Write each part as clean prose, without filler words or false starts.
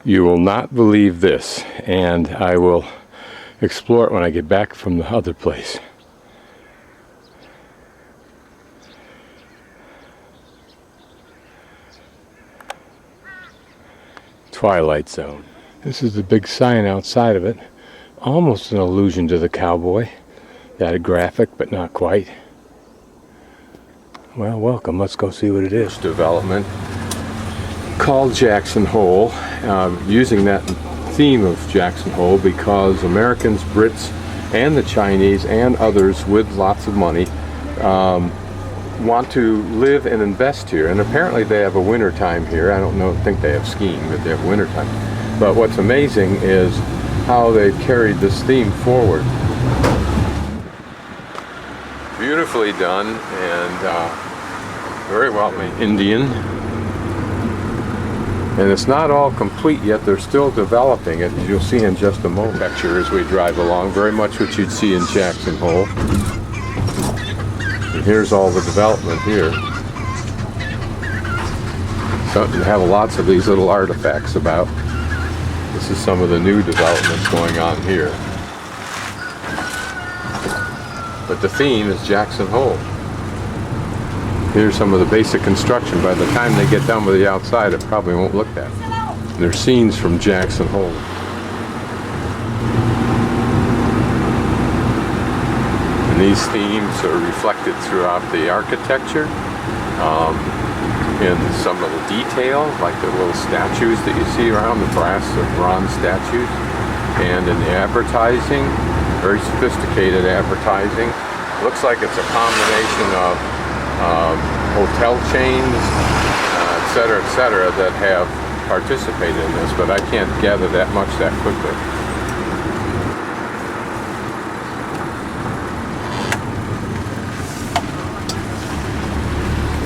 You will not believe this, and I will explore it when I get back from the other place. Twilight Zone. This is the big sign outside of it. Almost an allusion to the cowboy. That graphic, but not quite. Well, welcome. Let's go see what it is. Development called Jackson Hole, using that theme of Jackson Hole because Americans, Brits, and the Chinese and others with lots of money want to live and invest here. And apparently they have a winter time here. I don't think they have skiing, but they have winter time. But what's amazing is how they've carried this theme forward. Beautifully done and very well made. Indian. And it's not all complete yet. They're still developing it, as you'll see in just a moment. Picture as we drive along, very much what you'd see in Jackson Hole. And here's all the development here. So you have lots of these little artifacts about. This is some of the new developments going on here. But the theme is Jackson Hole. Here's some of the basic construction. By the time they get done with the outside, it probably won't look that. They're scenes from Jackson Hole. And these themes are reflected throughout the architecture, in some little detail, like the little statues that you see around, the brass or bronze statues, and in the advertising, very sophisticated advertising. Looks like it's a combination of hotel chains, et cetera, that have participated in this, but I can't gather that much that quickly.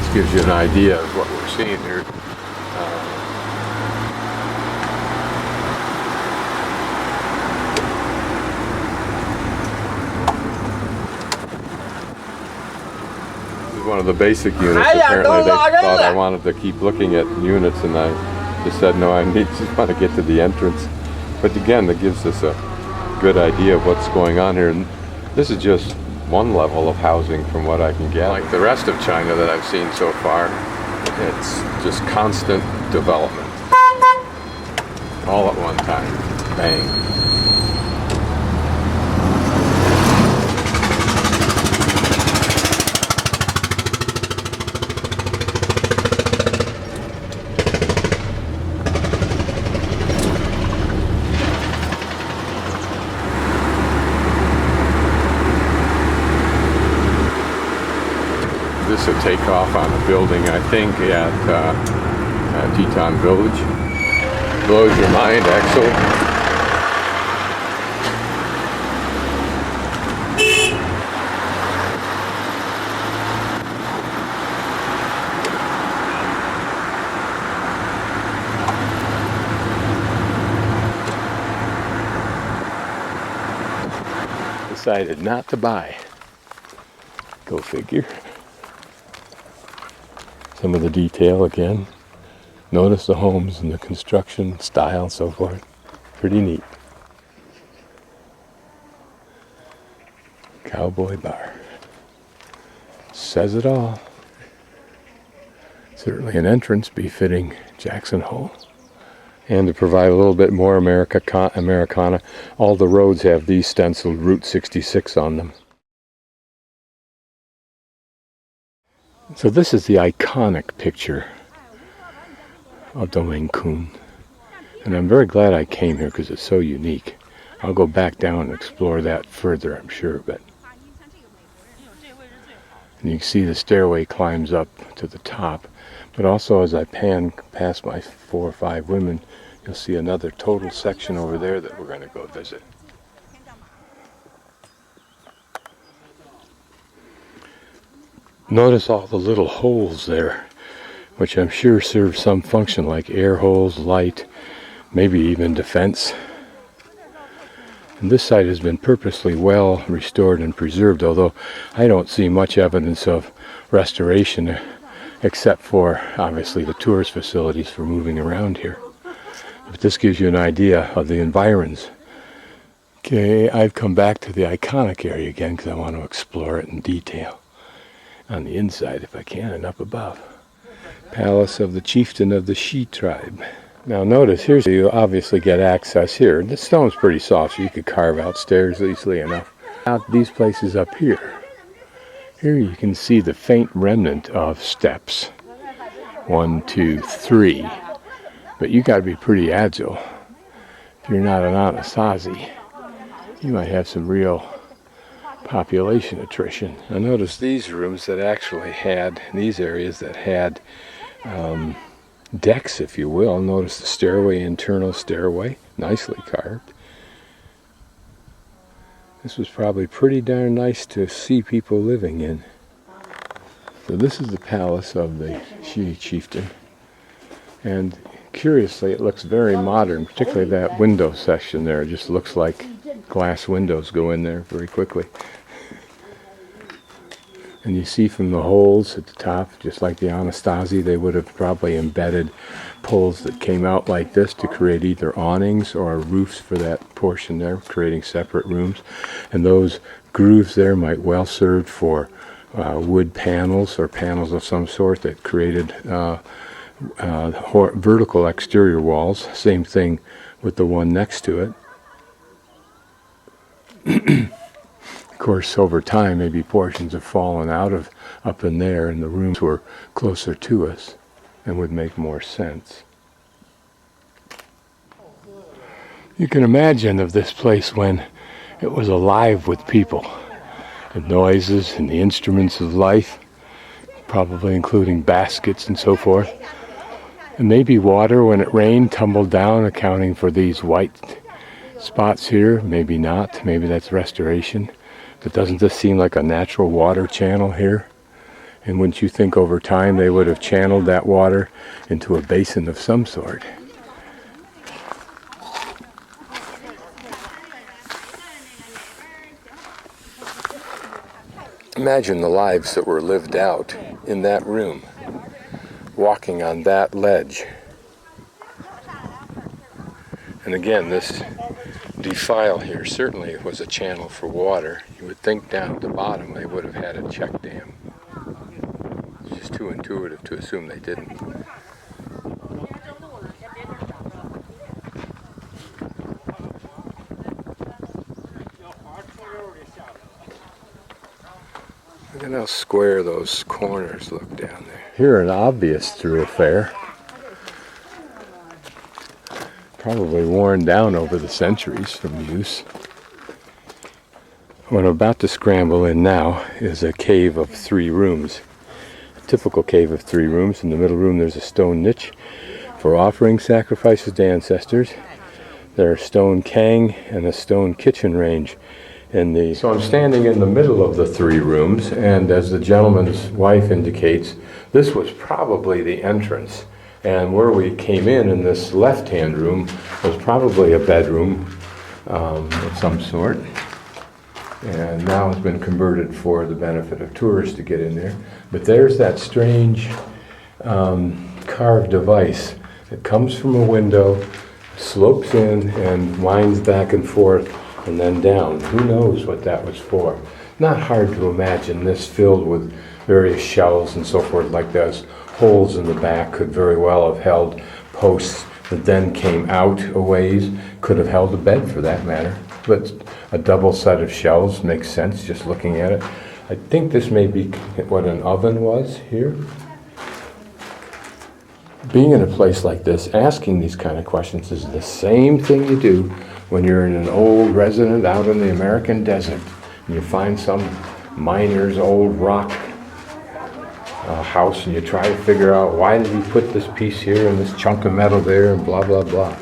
This gives you an idea of what we're seeing here. One of the basic units. Apparently they thought I wanted to keep looking at units, and I just said no, I just want to get to the entrance. But again, that gives us a good idea of what's going on here. And this is just one level of housing from what I can get. Like the rest of China that I've seen so far, it's just constant development. All at one time. Bang. This will take off on a building, I think, at Teton Village. Blows your mind, Axel. Decided not to buy. Go figure. Some of the detail again. Notice the homes and the construction style and so forth. Pretty neat. Cowboy Bar. Says it all. Certainly an entrance befitting Jackson Hole. And to provide a little bit more Americana, all the roads have these stenciled Route 66 on them. So this is the iconic picture of Domaine Kun. And I'm very glad I came here because it's so unique. I'll go back down and explore that further, I'm sure. But and you can see the stairway climbs up to the top. But also as I pan past my 4 or 5 women, you'll see another total section over there that we're going to go visit. Notice all the little holes there, which I'm sure serve some function like air holes, light, maybe even defense. And this site has been purposely well restored and preserved, although I don't see much evidence of restoration except for obviously the tourist facilities for moving around here. But this gives you an idea of the environs. Okay, I've come back to the iconic area again because I want to explore it in detail. On the inside, if I can, and up above. Palace of the Chieftain of the Shi tribe. Now notice, here's you obviously get access here. The stone's pretty soft, so you could carve out stairs easily enough. Out these places up here. Here you can see the faint remnant of steps. 1, 2, 3. But you got to be pretty agile. If you're not an Anasazi, you might have some real population attrition. I noticed these rooms that actually had, these areas that had decks, if you will. Notice the stairway, internal stairway, nicely carved. This was probably pretty darn nice to see people living in. So this is the palace of the Shi chieftain. And curiously, it looks very modern, particularly that window section there. It just looks like glass windows go in there very quickly. And you see from the holes at the top, just like the Anasazi, they would have probably embedded poles that came out like this to create either awnings or roofs for that portion there, creating separate rooms. And those grooves there might well serve for wood panels or panels of some sort that created vertical exterior walls. Same thing with the one next to it. Of course, over time, maybe portions have fallen out of up in there, and the rooms were closer to us and would make more sense. You can imagine of this place when it was alive with people, the noises and the instruments of life, probably including baskets and so forth. And maybe water, when it rained, tumbled down, accounting for these white spots here. Maybe not. Maybe that's restoration. But doesn't this seem like a natural water channel here? And wouldn't you think over time they would have channeled that water into a basin of some sort? Imagine the lives that were lived out in that room, walking on that ledge. And again, this defile here certainly was a channel for water. You would think down at the bottom they would have had a check dam. It's just too intuitive to assume they didn't. Look at how square those corners look down there. Here an obvious thoroughfare. Probably worn down over the centuries from use. What I'm about to scramble in now is a cave of 3 rooms. A typical cave of 3 rooms. In the middle room there's a stone niche for offering sacrifices to ancestors. There are stone kang and a stone kitchen range. So I'm standing in the middle of the 3 rooms, and as the gentleman's wife indicates, this was probably the entrance. And where we came in this left-hand room, was probably a bedroom of some sort. And now it's been converted for the benefit of tourists to get in there. But there's that strange carved device that comes from a window, slopes in, and winds back and forth, and then down. Who knows what that was for? Not hard to imagine this filled with various shelves and so forth like those. Holes in the back could very well have held posts that then came out a ways, could have held a bed for that matter. But a double set of shelves makes sense just looking at it. I think this may be what an oven was here. Being in a place like this, asking these kind of questions is the same thing you do when you're in an old residence out in the American desert and you find some miner's old rock house and you try to figure out why did he put this piece here and this chunk of metal there and blah blah blah.